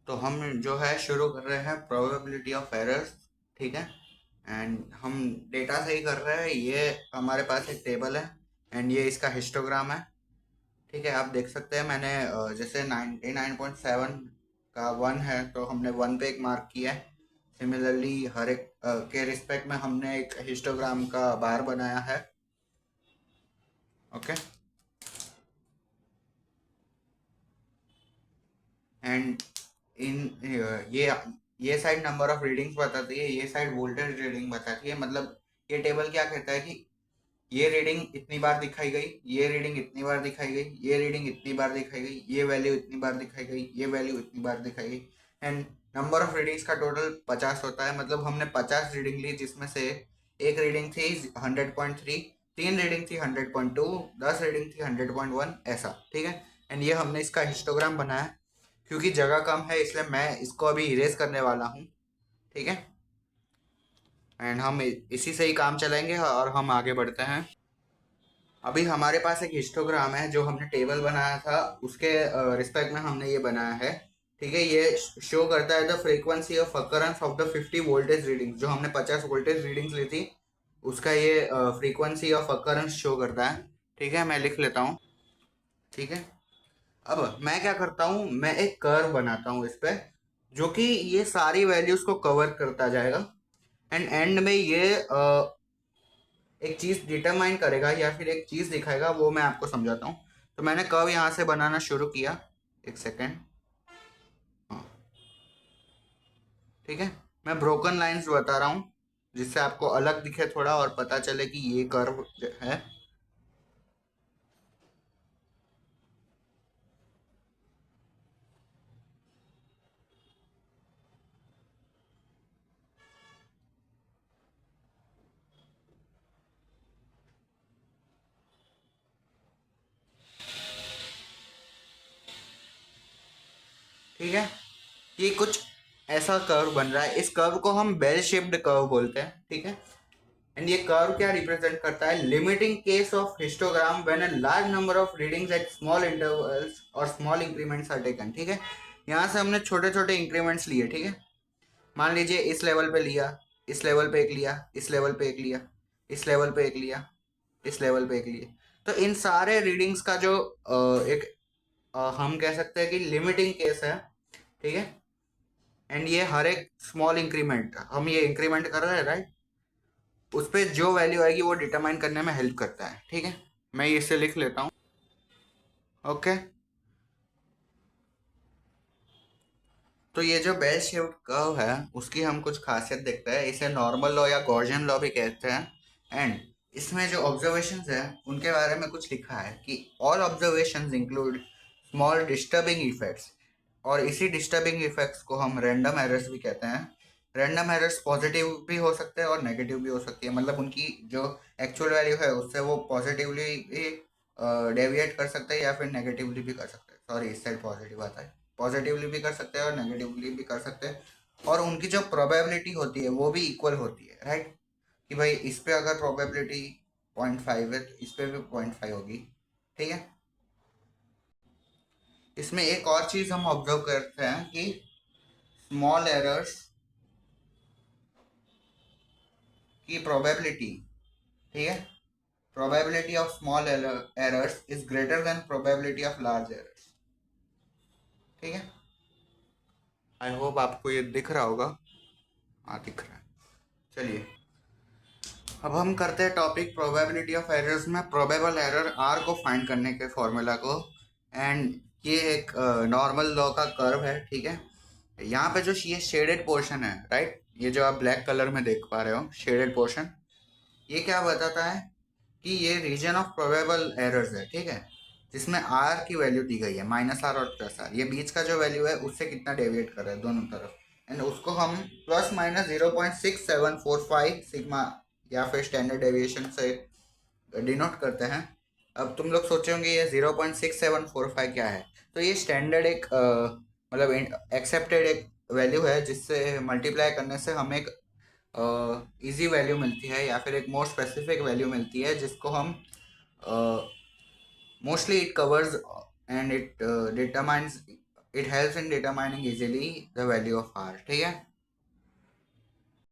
तो हम जो है शुरू कर रहे हैं प्रोबेबिलिटी ऑफ एरर्स। ठीक है। एंड हम डेटा से ही कर रहे हैं। ये हमारे पास एक टेबल है एंड ये इसका हिस्टोग्राम है। ठीक है, आप देख सकते हैं मैंने जैसे 99.7 का 1 है तो हमने 1 पे एक मार्क किया है। सिमिलरली हर एक के रिस्पेक्ट में हमने एक हिस्टोग्राम का बार बनाया है। ओके। एंड इन ये साइड नंबर ऑफ रीडिंग्स बताती है, ये साइड वोल्टेज रीडिंग बताती है। मतलब ये टेबल क्या कहता है कि ये रीडिंग इतनी बार दिखाई गई, ये रीडिंग इतनी बार दिखाई गई, ये रीडिंग इतनी बार दिखाई गई, ये वैल्यू इतनी बार दिखाई गई, ये वैल्यू इतनी बार दिखाई गई। एंड नंबर ऑफ रीडिंग्स का टोटल 50 होता है। मतलब हमने 50 रीडिंग ली, जिसमें से एक रीडिंग थी 100.3, 3 रीडिंग थी 100.2, 10 रीडिंग थी 100.1, ऐसा। ठीक है। एंड ये हमने इसका हिस्टोग्राम बनाया। क्योंकि जगह कम है इसलिए मैं इसको अभी इरेज करने वाला हूँ। ठीक है। एंड हम इसी से ही काम चलाएंगे और हम आगे बढ़ते हैं। अभी हमारे पास एक हिस्टोग्राम है जो हमने टेबल बनाया था, उसके रिस्पेक्ट में हमने ये बनाया है। ठीक है। ये शो करता है the frequency of occurrence of the 50 voltage reading. जो हमने 50 वोल्टेज रीडिंग्स ली थी उसका ये फ्रीक्वेंसी ऑफ अकरेंस शो करता है। ठीक है, मैं लिख लेता हूँ। ठीक है। अब मैं क्या करता हूँ, मैं एक कर्व बनाता हूँ इस पे, जो कि ये सारी वैल्यूज को कवर करता जाएगा। एंड एंड में ये एक चीज डिटरमाइन करेगा या फिर एक चीज दिखाएगा, वो मैं आपको समझाता हूँ। तो मैंने कर्व यहाँ से बनाना शुरू किया। एक सेकेंड। हाँ। ठीक है। मैं ब्रोकन लाइंस बता रहा हूँ जिससे आपको अलग दिखे थोड़ा और पता चले कि ये कर्व है। ठीक है। ये कुछ ऐसा कर्व बन रहा है। इस कर्व को हम बेल शेप्ड कर्व बोलते हैं। ठीक है। एंड ये कर्व क्या रिप्रेजेंट करता है, limiting case of histogram when a large number of readings at small intervals और स्मॉल इंक्रीमेंट्स आर टेकन। ठीक है। यहाँ से हमने छोटे छोटे इंक्रीमेंट्स लिए। ठीक है। मान लीजिए इस लेवल पे लिया, इस लेवल पे एक लिया, इस लेवल पे एक लिया, इस लेवल पे एक लिया, इस लेवल पे एक लिया। तो इन सारे रीडिंग्स का जो एक हम कह सकते हैं कि लिमिटिंग केस है। ठीक है। एंड ये हर एक स्मॉल इंक्रीमेंट, हम ये इंक्रीमेंट कर रहे हैं राइट, उस पर जो वैल्यू आएगी वो डिटरमाइन करने में हेल्प करता है। ठीक है। मैं इसे लिख लेता हूँ। ओके। तो ये जो बेल शेप्ड कर्व है उसकी हम कुछ खासियत देखते हैं। इसे नॉर्मल लॉ या गॉसियन लॉ भी कहते हैं। एंड इसमें जो ऑब्जर्वेशंस है उनके बारे में कुछ लिखा है कि all observations include small disturbing effects. और इसी डिस्टर्बिंग इफेक्ट्स को हम रैंडम एरर्स भी कहते हैं। रैंडम एरर्स पॉजिटिव भी हो सकते हैं और नेगेटिव भी हो सकती है। मतलब उनकी जो एक्चुअल वैल्यू है उससे वो पॉजिटिवली भी डेविएट कर सकते हैं या फिर नेगेटिवली भी कर सकते हैं। सॉरी, इस साइड पॉजिटिव आता है। पॉजिटिवली भी कर सकते हैं और नेगेटिवली भी कर सकते हैं। और उनकी जो प्रोबेबिलिटी होती है वो भी इक्वल होती है राइट। कि भाई इस पे अगर प्रोबेबिलिटी 0.5 है तो इस पे भी 0.5 होगी। ठीक है। इसमें एक और चीज हम ऑब्जर्व करते हैं कि स्मॉल एरर्स की प्रोबेबिलिटी, ठीक है, probability of small errors is greater than probability of large errors. ठीक है। आई होप आपको ये दिख रहा होगा। हाँ, दिख रहा है। चलिए, अब हम करते हैं टॉपिक प्रोबेबिलिटी ऑफ एरर्स में प्रोबेबल एरर आर को फाइंड करने के फॉर्मूला को। एंड ये एक नॉर्मल लॉ का कर्व है। ठीक है। यहाँ पे जो ये शेडेड पोर्शन है राइट, ये जो आप ब्लैक कलर में देख पा रहे हो शेडेड पोर्शन, ये क्या बताता है कि ये रीजन ऑफ प्रोबेबल एरर्स है। ठीक है। जिसमें आर की वैल्यू दी गई है -r और +r। ये बीच का जो वैल्यू है उससे कितना डेविएट कर रहा है दोनों तरफ। एंड उसको हम ±0.6745 सिग्मा या फिर स्टैंडर्ड डेविएशन से डिनोट करते हैं। अब तुम लोग सोचे होंगे ये 0.6745 क्या है। तो ये स्टैंडर्ड एक मतलब एक्सेप्टेड एक वैल्यू है जिससे मल्टीप्लाई करने से हमें एक इजी वैल्यू मिलती है या फिर एक मोर स्पेसिफिक वैल्यू मिलती है, जिसको हम mostly it covers and it determines it helps in determining easily the value of R, ठीक है।